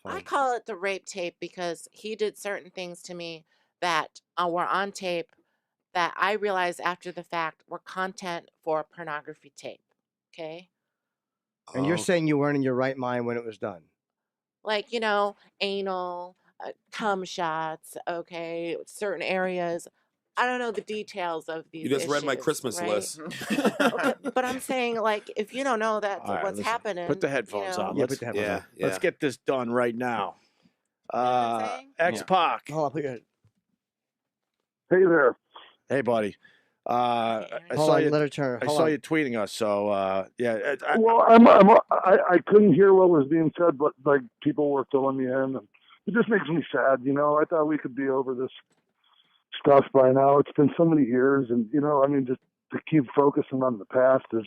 I fine. call it the rape tape because he did certain things to me that were on tape that I realized after the fact were content for a pornography tape. Okay. And you're Oh, saying you weren't in your right mind when it was done. Like, anal, cum shots, okay, certain areas. I don't know the details of you these just read my issues, Christmas right? list. Okay, but I'm saying, like, if you don't know that's All right, what's listen. Put happening, the headphones on. Yeah, put the headphones Yeah, on. yeah. Let's get this done right now. You know what I'm saying? X Pac. Hold on, put your Hey there. Hey, buddy. I hold saw on, you. let her turn. I Hold saw on. you tweeting us. So yeah. Well, I couldn't hear what was being said, but like people were filling me in, and it just makes me sad. I thought we could be over this stuff by now. It's been so many years, and I mean, just to keep focusing on the past is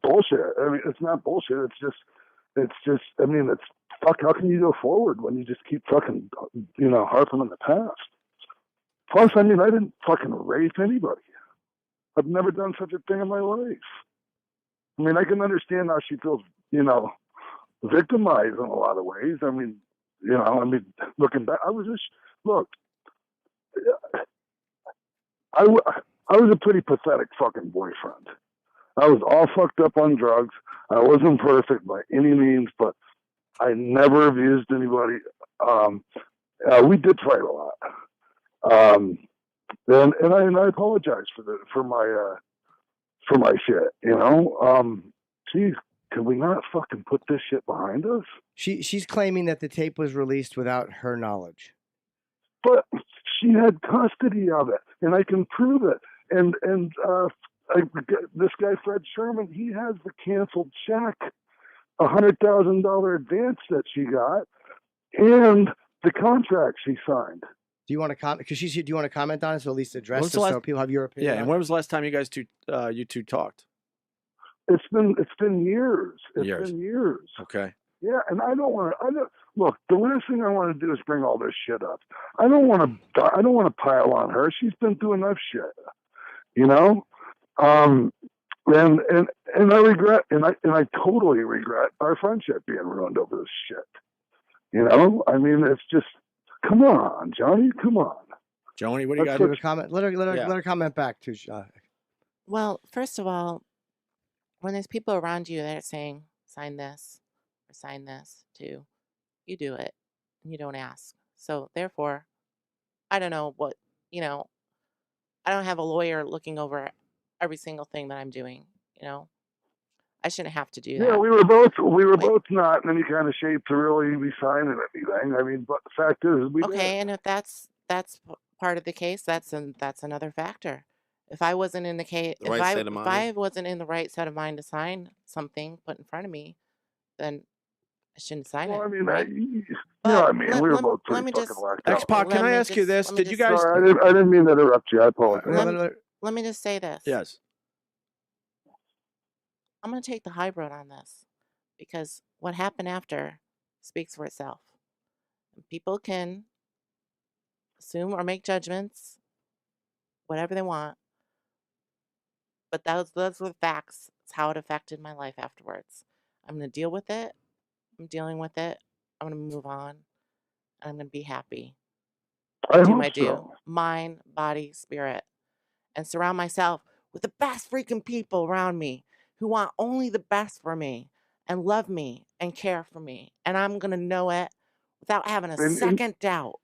bullshit. I mean, it's not bullshit. It's just. I mean, it's fuck. How can you go forward when you just keep fucking harping on the past? Plus, I mean, I didn't fucking rape anybody. I've never done such a thing in my life. I mean, I can understand how she feels, victimized in a lot of ways. I mean, looking back, look, I was a pretty pathetic fucking boyfriend. I was all fucked up on drugs. I wasn't perfect by any means, but I never abused anybody. We did fight a lot. And I apologize for my shit, Geez, can we not fucking put this shit behind us? She's claiming that the tape was released without her knowledge. But she had custody of it, and I can prove it. And this guy Fred Sherman, he has the canceled check, $100,000 advance that she got, and the contract she signed. Do you want to comment? Because do you want to comment on it, so at least address When's it the last- so people have your opinion? Yeah. And when was the last time you two talked? It's been years. Years. Been years. Okay. Yeah, and I don't want to. Look, the last thing I want to do is bring all this shit up. I don't want to pile on her. She's been through enough shit, And I regret, and I totally regret our friendship being ruined over this shit. I mean, it's just, come on, Johnny, come on. Joni, what do you got? Give a comment. Let Yeah. her comment back too. Well, first of all, when there's people around you that are saying, sign this or sign this too, you do it and you don't ask. So therefore, I don't know what, I don't have a lawyer looking over every single thing that I'm doing, I shouldn't have to do that. Yeah, we were both not in any kind of shape to really be signing anything. I mean, but the fact is, we Okay, did. and if that's part of the case, that's another factor. If I wasn't in the case, The right state of if mind. I wasn't in the right set of mind to sign something put in front of me, then I shouldn't sign Well, it. I mean, right? I mean, we were both let pretty me fucking just locked up. X-Pac, can let I me ask you just- this? let me Did you just- guys? Sorry, I didn't mean to interrupt you. I apologize. Let me just say this. Yes. I'm going to take the high road on this because what happened after speaks for itself. And people can assume or make judgments, whatever they want, but those were the facts. It's how it affected my life afterwards. I'm going to deal with it. I'm dealing with it. I'm going to move on, and I'm going to be happy. I Do hope my due, so. mind, body, spirit, and surround myself with the best freaking people around me who want only the best for me and love me and care for me. And I'm going to know it without having a second doubt.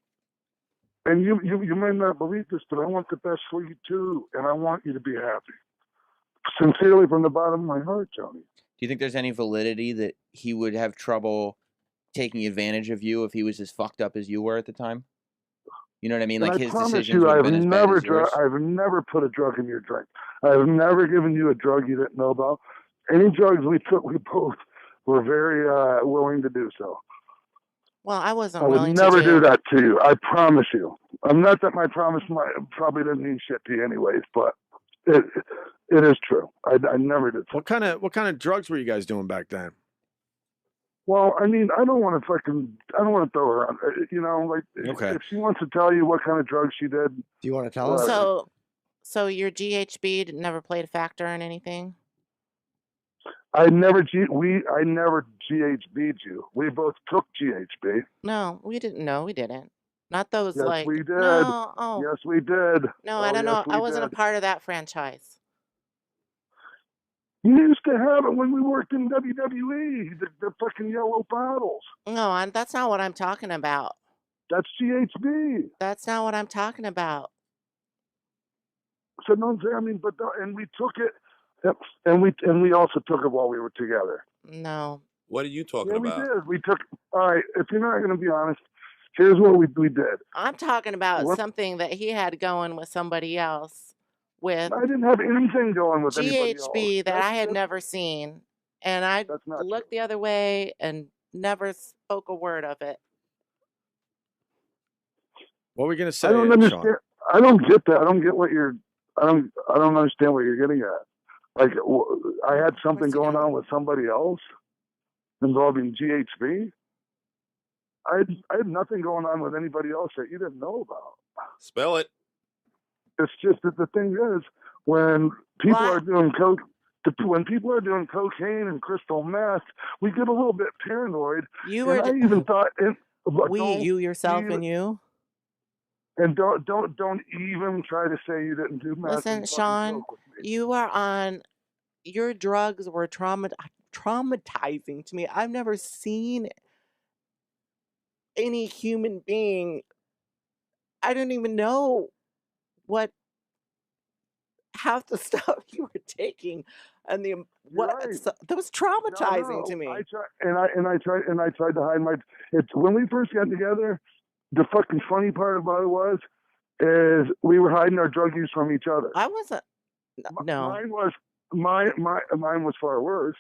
And you might not believe this, but I want the best for you too, and I want you to be happy. Sincerely, from the bottom of my heart, Johnny. Do you think there's any validity that he would have trouble taking advantage of you if he was as fucked up as you were at the time? You know what I mean? Like And I his promise decisions you, would have I've been as bad never as yours. I've never put a drug in your drink. I've never given you a drug you didn't know about. Any drugs we took, we both were very willing to do so. Well, I wasn't I would willing never to do that to you. I promise you. I'm not that my promise probably doesn't mean shit to you anyways, but it is true. I never did. What kind of drugs were you guys doing back then? Well, I mean, I don't want to throw her on. Okay. If she wants to tell you what kind of drugs she did. Do you want to tell us? So your GHB never played a factor in anything? I never GHB'd you. We both took GHB. No, we didn't. No, we didn't. Not those Yes, like we did. no. Oh Yes, we did. no, I Oh, don't yes, know. I we wasn't a did. part of that franchise. You used to have it when we worked in WWE. The fucking yellow bottles. No, that's not what I'm talking about. That's GHB. That's not what I'm talking about. So no, I mean, and we took it, yep, and we also took it while we were together. No. What are you talking Yeah, about? we did. We took. All right, if you're not going to be honest, here's what we did. I'm talking about What? something that he had going with somebody else with I didn't have anything going with anybody else. GHB that I had never seen. And I That's not looked true. the other way and never spoke a word of it. What were we gonna say? I don't Sean? understand. I don't get that. I don't get what you're. I don't understand what you're getting at. Like I had something you going don't. on with somebody else involving GHB. I had nothing going on with anybody else that you didn't know about. Spell it. It's just that the thing is, when people are doing when people are doing cocaine and crystal meth, we get a little bit paranoid. You were. And I even thought, you yourself and you. And don't even try to say you didn't do meth. Listen, Sean, you are on. Your drugs were traumatizing to me. I've never seen any human being. I don't even know what half the stuff you were taking, and that was traumatizing to me. I tried to hide my. When we first got together, the fucking funny part about it is we were hiding our drug use from each other. I wasn't. No, mine was far worse.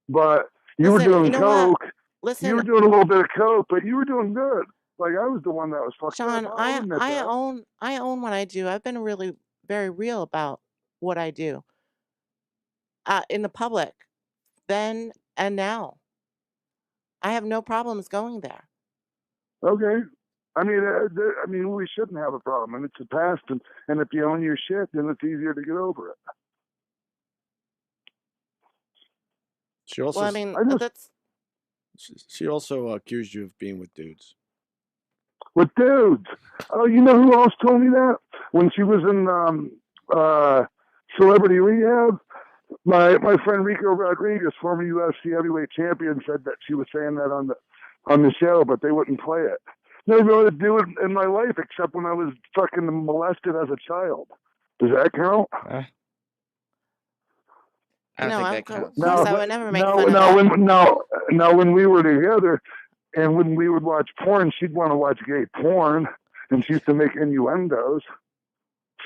But you were doing coke. Listen, you were doing a little bit of coke, but you were doing good. Like I was the one that was fucked Sean, up. I own what I do. I've been really very real about what I do. In the public, then and now. I have no problems going there. Okay. I mean, we shouldn't have a problem, and it's the past, and if you own your shit, then it's easier to get over it. She also. Well, I mean, that's. She also accused you of being with dudes. With dudes? Oh, you know who else told me that? When she was in Celebrity Rehab, my friend Rico Rodriguez, former UFC heavyweight champion, said that she was saying that on the show, but they wouldn't play it. Never really do it in my life except when I was fucking molested as a child. Does that count? I don't think that counts. Of course, I would never make fun of that. Now, when we were together and when we would watch porn, she'd want to watch gay porn, and she used to make innuendos.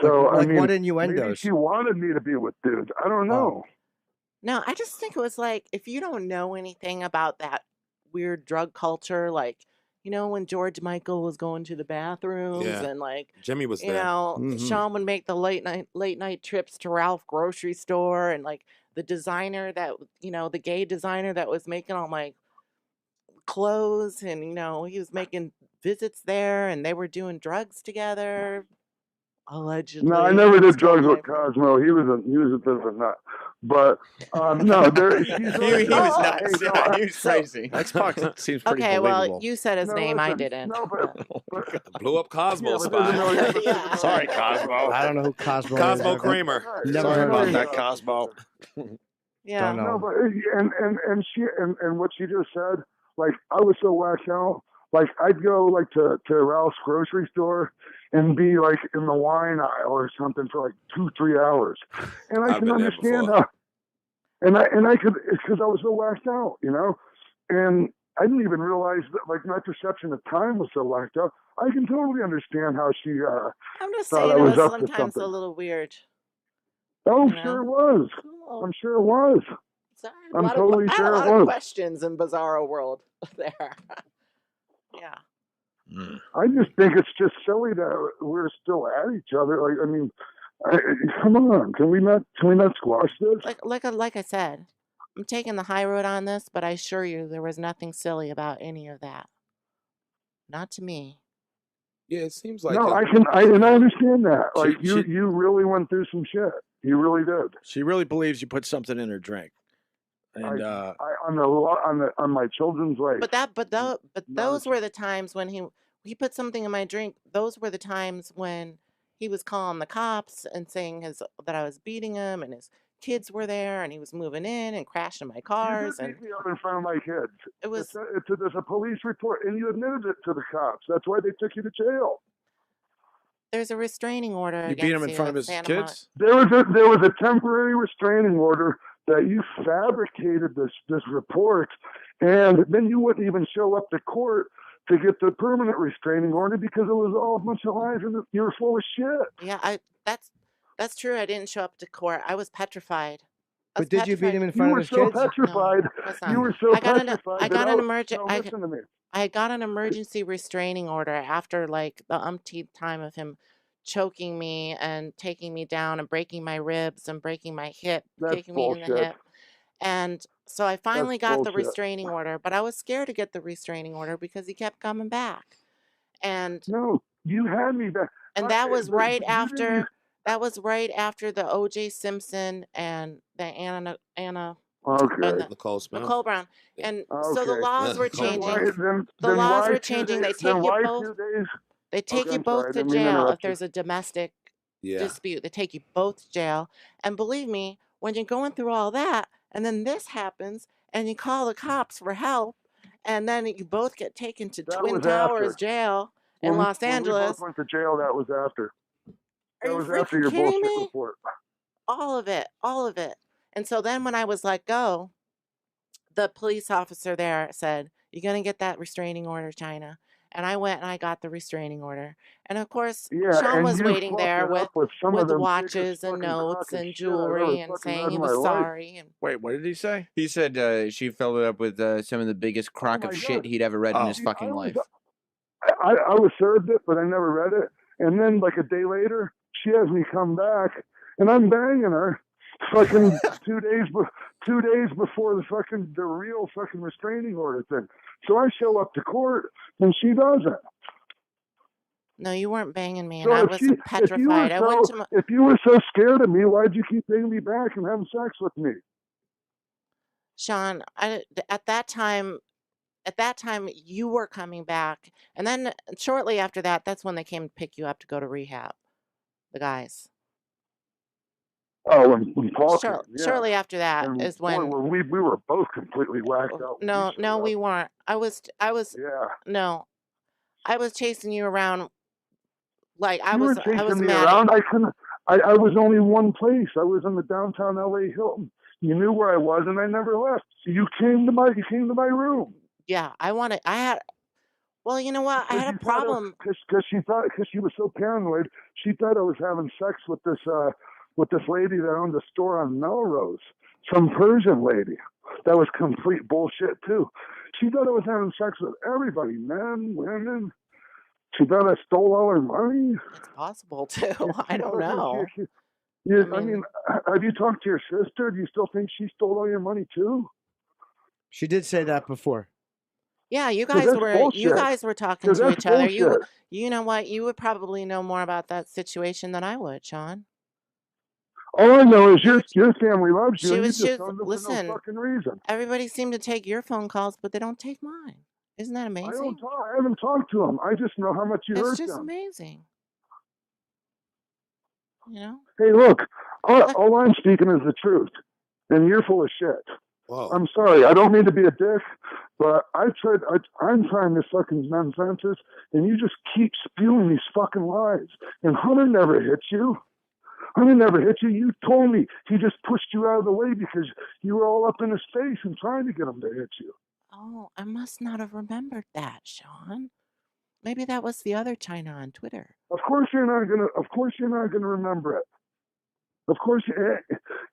So, like I mean, what innuendos? maybe she wanted me to be with dudes. I don't know. No, I just think it was like, if you don't know anything about that weird drug culture, like, you know, when George Michael was going to the bathrooms and like Jimmy was you there. know, Sean would make the late night trips to Ralph grocery store, and like the designer that, you know, the gay designer that was making all my clothes, and you know, he was making visits there, and they were doing drugs together. Allegedly. No, I never did drugs with Cosmo. He was a bit of a nut. But no, he was nuts. Yeah, he was crazy. Xbox seems pretty Okay, believable. well, you said his name. I didn't. No, but Blew up Cosmo Yeah, spot. Sorry, Cosmo. I don't know who Cosmo is. Cosmo Kramer. Never Sorry heard about of that, him. Cosmo. Yeah. Don't know. No, but and what she just said, like I was so whacked out. Like I'd go like to Ralph's grocery store and be like in the wine aisle or something for like 2-3 hours, and I I've can been there understand before. how. And I could, because I was so whacked out, you know, and I didn't even realize that like my perception of time was so whacked out. I can totally understand how she I'm just thought saying I it was was up to sometimes a something. little weird. Oh, You know? sure it was. Cool. I'm sure it was. So I'm totally I had sure a it lot of was. questions in Bizarro World there. Yeah. I just think it's just silly that we're still at each other. Like, I mean, come on, can we not squash this? Like I said, I'm taking the high road on this, but I assure you there was nothing silly about any of that. Not to me. Yeah, it seems like No, it. I understand that. Like She- you really went through some shit. You really did. She really believes you put something in her drink. And on my children's life. But Not those were the times when he put something in my drink. Those were the times when he was calling the cops and saying that I was beating him, and his kids were there, and he was moving in and crashing my You cars, did and beat me up in front of my kids. it was There's a police report, and you admitted it to the cops. That's why they took you to jail. there's a restraining order you beat him against in you front of in his Santa Monica. kids? There was a temporary restraining order that you fabricated this report, and then you wouldn't even show up to court to get the permanent restraining order because it was all a bunch of lies and you were full of shit. Yeah, that's true. I didn't show up to court. I was petrified. I was But did you beat him in You front of were his so kids? petrified. No, of course You not. were so I got an petrified. I got that an I- emergent No, I listen to me. I got an emergency restraining order after like the umpteenth time of him choking me and taking me down and breaking my ribs and breaking my hip, That's kicking me in the bullshit. hip. And so I That's finally got the bullshit. restraining order, but I was scared to get the restraining order because he kept coming back. And No, you had me back. and that was But right you didn't even. after the O.J. Simpson and the Anna and Okay. the Nicole Smith. Nicole Brown. And so the Okay. laws were Nicole Then why? changing. Then The then laws why were 2 changing. days? Then why 2 days? They take Okay, you I'm both sorry. I to didn't mean to jail if interrupt you. there's a domestic Yeah. dispute. They take you both to jail. And believe me, when you're going through all that, and then this happens, and you call the cops for help, and then you both get taken to That Twin was Towers after. jail in Los When we both Angeles. went to jail, that was after. Are That you was after freaking your kidding bullshit me? report. All of it, all of it. And so then when I was let go, the police officer there said, "You're going to get that restraining order, Chyna." And I went and I got the restraining order. And of course, Yeah, Sean and was you waiting fucked there it up with some of with the biggest watches and fucking notes crock of and shit I've ever jewelry and fucking saying read he in my was life. sorry. And Wait, what did he say? He said she filled it up with some of the biggest Oh crock my of shit God. he'd ever read in his See, fucking life. I was served it, but I never read it. And then like a day later, she has me come back, and I'm banging her, fucking 2 days before the real fucking restraining order thing. So I show up to court, and she doesn't. no, you weren't banging me, and So I was petrified. I went to if you were so scared of me, why'd you keep bringing me back and having sex with me? Sean. At that time, you were coming back, and then shortly after that, that's when they came to pick you up to go to rehab. The guys. Oh, and Paul came, yeah. Shortly after that And is boy, when. we were both completely whacked out. when we No, showed no, up. we weren't. I was Yeah. no, I was chasing you around like You were I was chasing me mad. around. I couldn't. I was only one place. I was in the downtown LA Hilton. You knew where I was, and I never left. So you came to my room. Yeah, I had. Well, you know what? I had a problem. Because she was so paranoid. She thought I was having sex with this lady that owned a store on Melrose, some Persian lady. That was complete bullshit too. She thought I was having sex with everybody, men, women. She thought I stole all her money. It's possible too. I don't know. I mean, have you talked to your sister? Do you still think she stole all your money too? She did say that before. Yeah, you 'Cause guys that's were bullshit. talking 'Cause to that's each other. bullshit. You know what? You would probably know more about that situation than I would, Sean. All I know is You your family loves you, she and you was just don't know for no listen. fucking reason. Everybody seemed to take your phone calls, but they don't take mine. Isn't that I amazing? haven't talked to them. I just know how much you It's hurt just them. amazing. You know? Hey, look, all I'm speaking is the truth, and you're full of shit. Whoa. I'm sorry. I don't mean to be a dick, but I'm trying to fucking mend fences, and you just keep spewing these fucking lies. And Hunter never hit you. Hunter never hit you. You told me he just pushed you out of the way because you were all up in his face and trying to get him to hit you. Oh, I must not have remembered that, Sean. Maybe that was the other China on Twitter. Of course you're not gonna remember it. Of course,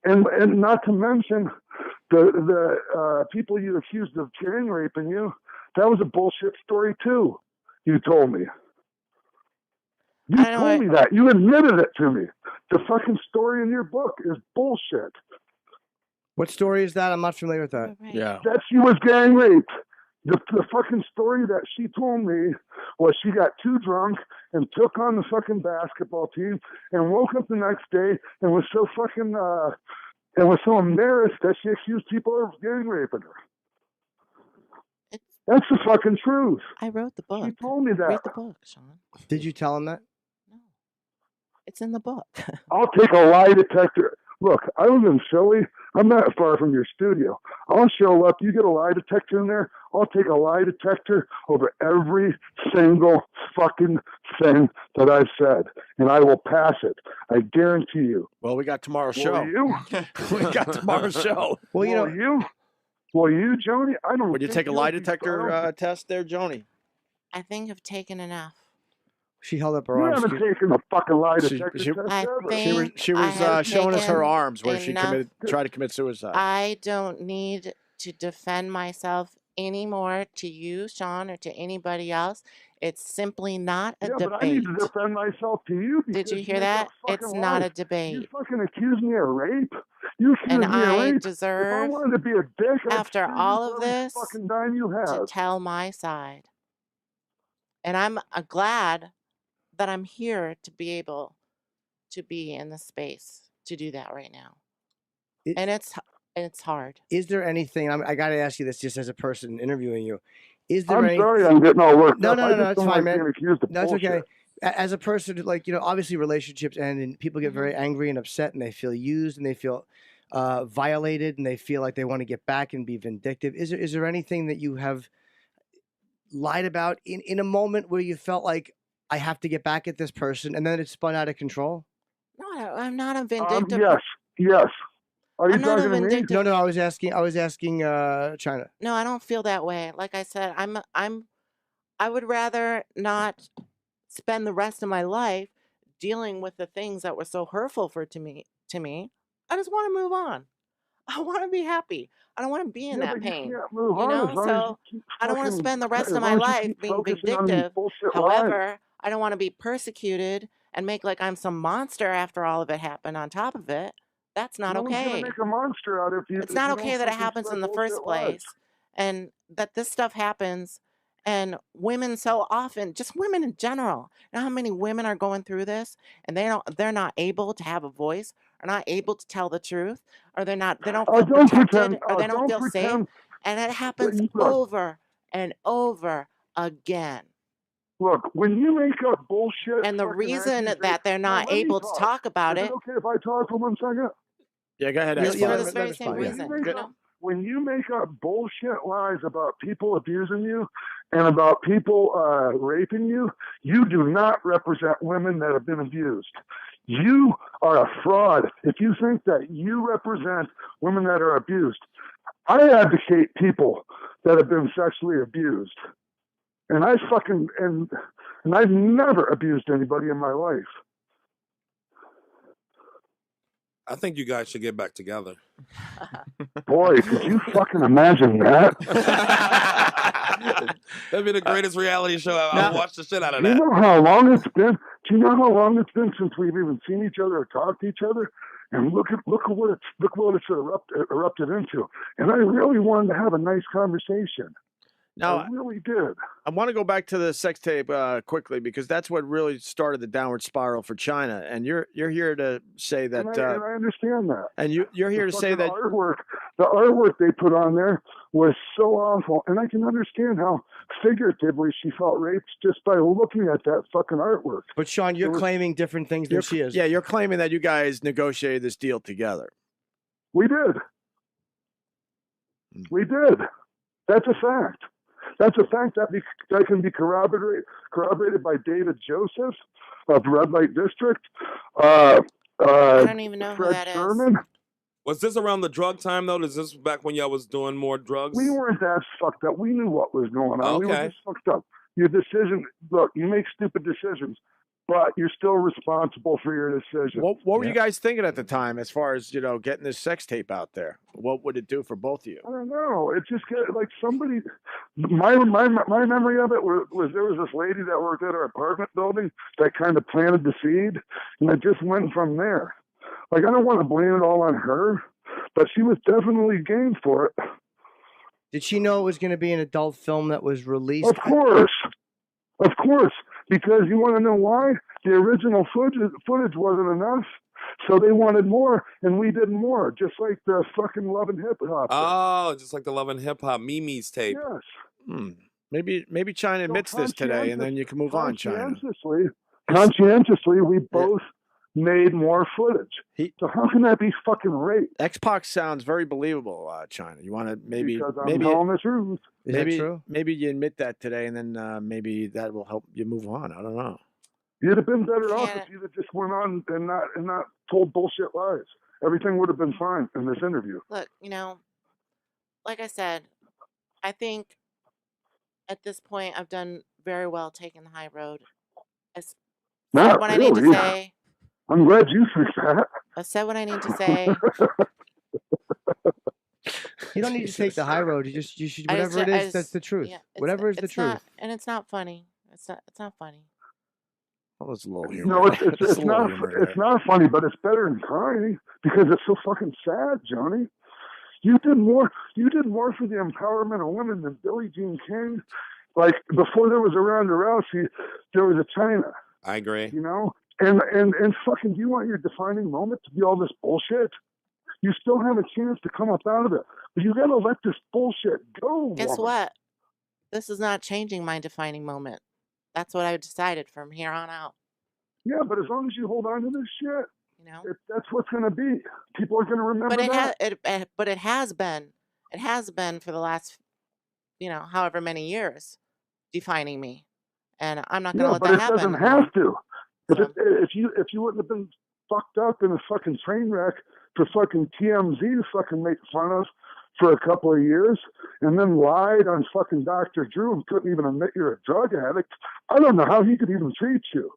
and not to mention the people you accused of gang raping you. That was a bullshit story too. You told me. You I don't know. told me that. You admitted it to me. The fucking story in your book is bullshit. What story is that? I'm not familiar with that. Right. Yeah. That she was gang raped. The fucking story that she told me was she got too drunk and took on the fucking basketball team and woke up the next day and was so fucking and was so embarrassed that she accused people of gang raping her. It's, That's the fucking truth. I wrote the book. She told me that. Read the book, Sean. Did you tell him that? No. It's in the book. I'll take a lie detector. Look, I live in Philly. I'm not far from your studio. I'll show up. You get a lie detector in there. I'll take a lie detector over every single fucking thing that I've said, and I will pass it. I guarantee you. Well, we got tomorrow's Will show. you? We got tomorrow's show. Well, you know, Will you, Joni? I don't. Would you think take a you'll lie be- detector test there, Joni? I think I've taken enough. she held up her You arms. haven't taken a fucking lie She- detector she- test I ever. think She I was have showing us her taken arms where she enough. tried to commit suicide. I don't need to defend myself anymore to you, Sean, or to anybody else. It's simply not a Yeah, debate. but I need to defend myself to you. Did you because hear make that? up fucking It's not lies. a debate. You fucking accuse me of rape. You accuse And me of I rape. If I deserve, wanted to be a dick, I'd after sue you all for of every this, fucking dime you to have. tell my side. And I'm glad that I'm here to be able to be in the space to do that right now. And it's hard. Is there anything? I got to ask you this, just as a person interviewing you. Is there I'm any? sorry I'm getting all worked No, up. no, I no, just it's don't fine, like man. being accused of No, it's bullshit. okay. As a person, like, you know, obviously relationships end and people get very angry and upset and they feel used and they feel violated and they feel like they want to get back and be vindictive. Is there anything that you have lied about in a moment where you felt like I have to get back at this person and then it spun out of control? No, I'm not a vindictive. Yes. Are you I'm not a talking to me? vindictive. No, I was asking Chyna. No, I don't feel that way. Like I said, I would rather not spend the rest of my life dealing with the things that were so hurtful to me. I just want to move on. I want to be happy. I don't want to be in Yeah, that but you pain. can't move You on know, as long as so you keep I don't want to fucking- spend the rest as of my long as you life keep being focusing on these vindictive. bullshit lies. However, I don't want to be persecuted and make like I'm some monster after all of it happened on top of it. That's not No one's okay. gonna make a monster out of you. It's if not you okay don't that it fucking happens spread in the first bullshit lies. place and that this stuff happens and women so often, just women in general. You know how many women are going through this and they're not able to have a voice, are not able to tell the truth, or they don't feel Don't protected, pretend. or they don't Don't feel safe, pretend. and it happens Look. over and over again. Look, when you make up bullshit, And the fucking reason accusations- that they're Now, not let me able to talk about Is it okay if I talk for 1 second? Yeah, go ahead. is X for Five. this very that's same fine, yeah. reason. When you You make know? up- When you make up bullshit lies about people abusing you and about people raping you, you do not represent women that have been abused. You are a fraud if you think that you represent women that are abused. I advocate people that have been sexually abused. And I've never abused anybody in my life. I think you guys should get back together. Boy, could you fucking imagine that? That'd be the greatest reality show ever. I'll watch the shit out of Do you that. know how long it's been? Do you know how long it's been since we've even seen each other or talked to each other? And look what it's erupted into. And I really wanted to have a nice conversation. Now, I really did. I want to go back to the sex tape quickly because that's what really started the downward spiral for Chyna. And you're here to say that, And I understand that. and you're here to say that. The artwork they put on there was so awful, and I can understand how figuratively she felt raped just by looking at that fucking artwork. But Sean, you're claiming different things than she is. Yeah, you're claiming that you guys negotiated this deal together. We did. We did. That's a fact. That's a fact that can be corroborated by David Joseph of Red Light District. I don't even know who Fred that is. Sherman. Was this around the drug time though? Is this back when y'all was doing more drugs? We weren't that fucked up. We knew what was going on. We were Okay. just fucked up. Your decision, look, you make stupid decisions, but you're still responsible for your decision. What were you guys thinking at the time as far as, getting this sex tape out there? What would it do for both of you? I don't know. It just like somebody. My memory of it was there was this lady that worked at our apartment building that kind of planted the seed, and it just went from there. Like, I don't want to blame it all on her, but she was definitely game for it. Did she know it was going to be an adult film that was released? Of course, because you want to know why? The original footage wasn't enough, So they wanted more, and we did more, just like the fucking Love and Hip Hop. Oh, just like the Love and Hip Hop Mimi's tape. Yes. Maybe Chyna admits this today, and then you can move on, Chyna. Conscientiously, we both made more footage. So how can that be fucking rape? X-Pac sounds very believable, Chyna. You want to maybe Because I'm telling the truth. Is that true? Maybe you admit that today, and then maybe that will help you move on. I don't know. You'd have been better off if you'd have just went on and not told bullshit lies. Everything would have been fine in this interview. Look, you know, like I said, I think at this point I've done very well taking the high road. I said Not what really. I need to say. I'm glad you think that. I said what I need to say. You don't need to take the high road. You should whatever it is. That's the truth. Yeah, Whatever is the truth. Not, and it's not funny. It's not funny. Well, it's a little humor. No, it's not funny, but it's better than crying because it's so fucking sad, Johnny. You did more for the empowerment of women than Billie Jean King. Like before there was a Ronda Rousey, there was a Chyna. I agree. You know? And fucking, do you want your defining moment to be all this bullshit? You still have a chance to come up out of it. But you gotta let this bullshit go. Guess what? This is not changing my defining moment. That's what I decided from here on out. Yeah, but as long as you hold on to this shit, you know, that's what's gonna be. People are gonna remember that. But it has been for the last, however many years, defining me, and I'm not gonna let that happen. But it doesn't have to. If you wouldn't have been fucked up in a fucking train wreck for fucking TMZ to fucking make fun of for a couple of years, and then lied on fucking Dr. Drew and couldn't even admit you're a drug addict, I don't know how he could even treat you.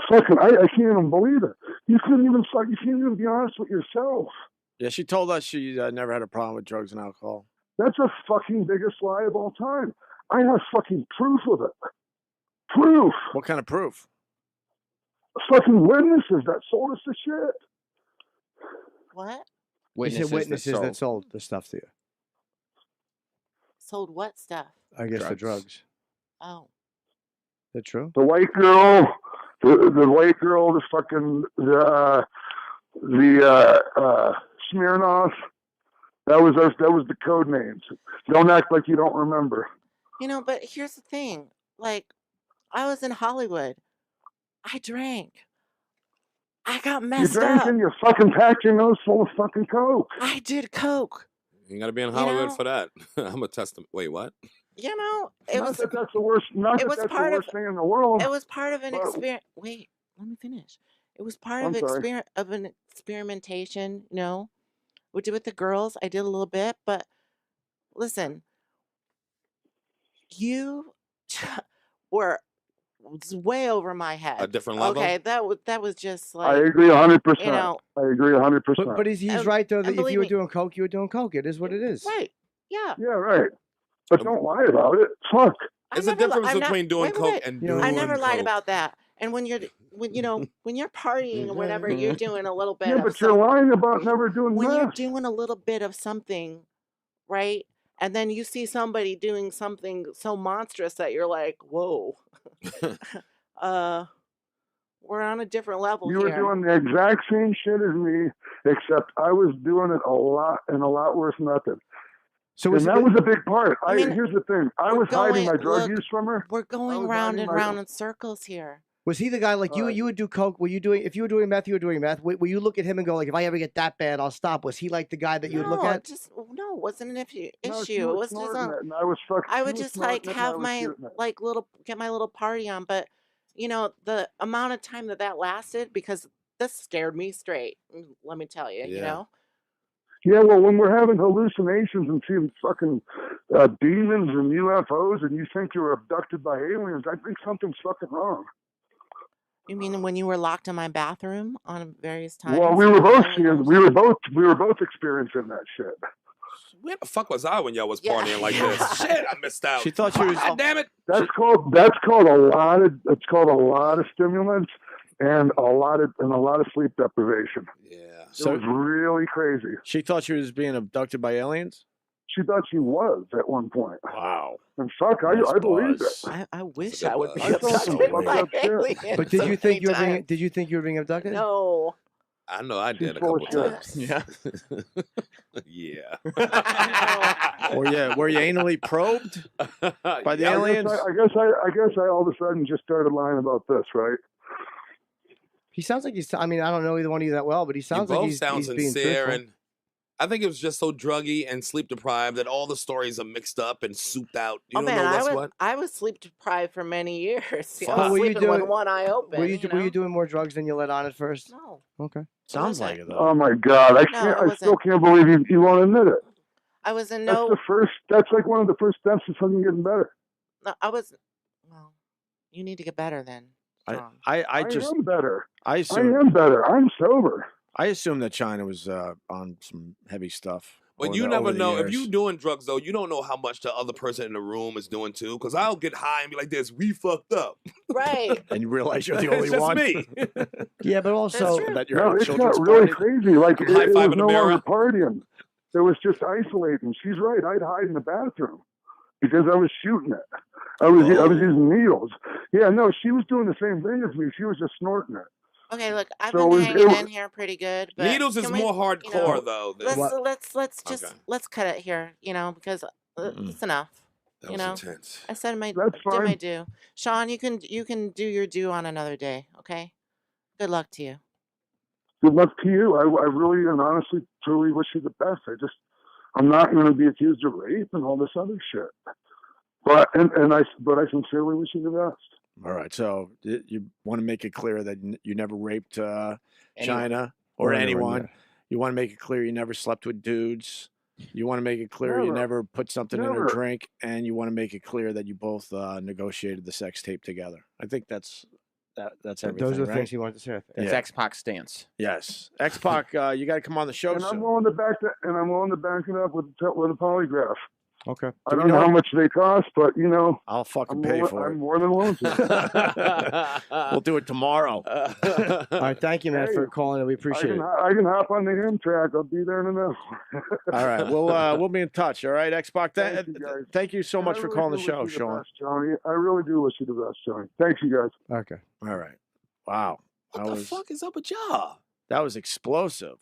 Fucking, I can't even believe it. You can't even be honest with yourself. Yeah, she told us she never had a problem with drugs and alcohol. That's the fucking biggest lie of all time. I have fucking proof of it. Proof. What kind of proof? Fucking witnesses that sold us the shit. What? Witnesses that sold the stuff to you. Sold what stuff? I guess the drugs. Oh. Is that true? The white girl, the white girl, the fucking Smirnoff. That was us. That was the code names. Don't act like you don't remember. But here's the thing. Like, I was in Hollywood. I drank. I got messed up. You drank and you fucking packed your nose full of fucking coke. I did coke. You gotta be in Hollywood for that. I'm a testament. Wait, what? That's the worst. Not that that's the worst thing in the world. It was part of an experience. Wait, let me finish. It was part of an experimentation. We did with the girls. I did a little bit, but listen, you were way over my head. A different level. Okay, that was just like. I agree 100%. I agree 100%. But he's right though that if you were doing coke, you were doing coke. It is what it is. Right. Yeah. Yeah. Right. But don't lie about it. Fuck. There's a difference between doing coke and doing. I never lied coke. about that. And when you're partying or whatever, you're doing a little bit. Yeah, but you're lying about never doing when that. You're doing a little bit of something, right? And then you see somebody doing something so monstrous that you're like, whoa. We're on a different level here. You were doing the exact same shit as me, except I was doing it a lot worse method. So that was a big part. Here's the thing. I was hiding my drug use from her. We're going round and round in circles here. Was he the guy like you? You would do coke. If you were doing meth, you were doing meth. Will you look at him and go like, if I ever get that bad, I'll stop? Was he like the guy that you would look at? No, it wasn't an issue. No, It was just I would just like have my get my little party on, but the amount of time that lasted, because this scared me straight. Let me tell you, Yeah, well, when we're having hallucinations and seeing fucking demons and UFOs, and you think you were abducted by aliens, I think something's fucking wrong. You mean when you were locked in my bathroom on various times? Well, we were both experiencing that shit. Where the fuck was I when y'all was partying like this? Shit, I missed out. She thought she was. God damn it! That's called a lot of stimulants and a lot of sleep deprivation. Yeah. So it was really crazy. She thought she was being abducted by aliens? she thought she was at one point. Wow. And fuck, I believed it. I wish good I would be buzz. I felt some abducted fucked by up shit. aliens. But did so you think many you were being? times. Did you think you were being abducted? No. I know I She's did a full of couple shit. times. Yeah. Were you anally probed by the Yeah, aliens? I guess I all of a sudden just started lying about this, right? He sounds like he's. I mean, I don't know either one of you that well, but he You sounds like both he's sound being sincere, truthful. and I think it was just so druggy and sleep deprived that all the stories are mixed up and souped out. You Oh don't man, know what's what. I was sleep deprived for many years. I Fuck. was Were you sleeping with doing- one eye open. Were you know? doing more drugs than you let on at first? No. Okay. Sounds wasn't. like it though. Oh my God, I No, it still wasn't. can't believe you won't admit it. I was in That's no. the first. That's like one of the first steps to fucking getting better. No, I was. Well, you need to get better then. Sean. I just am better. I I assume am better. I'm sober. I assume that Chyna was on some heavy stuff. But over you the- never over the know. If years. you doing drugs though, you don't know how much the other person in the room is doing too. Because I'll get high and be like this, we fucked up. Right. and you realize you're the only It's just one. me. Yeah, but also true. that you're No, at a it's children's not really party. crazy. Like I'm it was high-fiving the no mirror. longer partying. It was just isolating. She's right. I'd hide in the bathroom because I was shooting it. I was using needles. Yeah, no, she was doing the same thing as me. She was just snorting it. Okay, look, I've So been it hanging was- in here pretty good. But Needles is can we, more hardcore you know, though. Than, let's just Okay. let's cut it here, because it's enough. that you was know, intense. I said That's did my fine. due. Sean, you can do your due on another day. Okay. Good luck to you. Good luck to you. I really and honestly, truly wish you the best. I'm not going to be accused of rape and all this other shit. But I sincerely wish you the best. All right, so you want to make it clear that you never raped Anyone. China or Or anyone. anyone, You want to make it clear you never slept with dudes. You want to make it clear you Never. never put something in Never. her drink, and you want to make it clear that you both negotiated the sex tape together. I think that's everything. Those are the right? things he wanted to say. I think. That's Yeah. X-Pac stance. Yes, X-Pac, you got to come on the show And soon. I'm willing to back it up with a polygraph. Okay. I don't know how much they cost, but I'll fucking I'm pay for I'm it. more than willing to. We'll do it tomorrow. All right. Thank you, man, Hey, for calling. We appreciate it. I can hop on the Amtrak. I'll be there in an hour. All right, we'll be in touch. All right, X-Pac. Thank you, guys. Thank you so And much I for really calling the do show, wish you Sean. best, Johnny. I really do wish you the best, Johnny. Thanks, you guys. Okay. All right. Wow. What the fuck is up with y'all? That was explosive.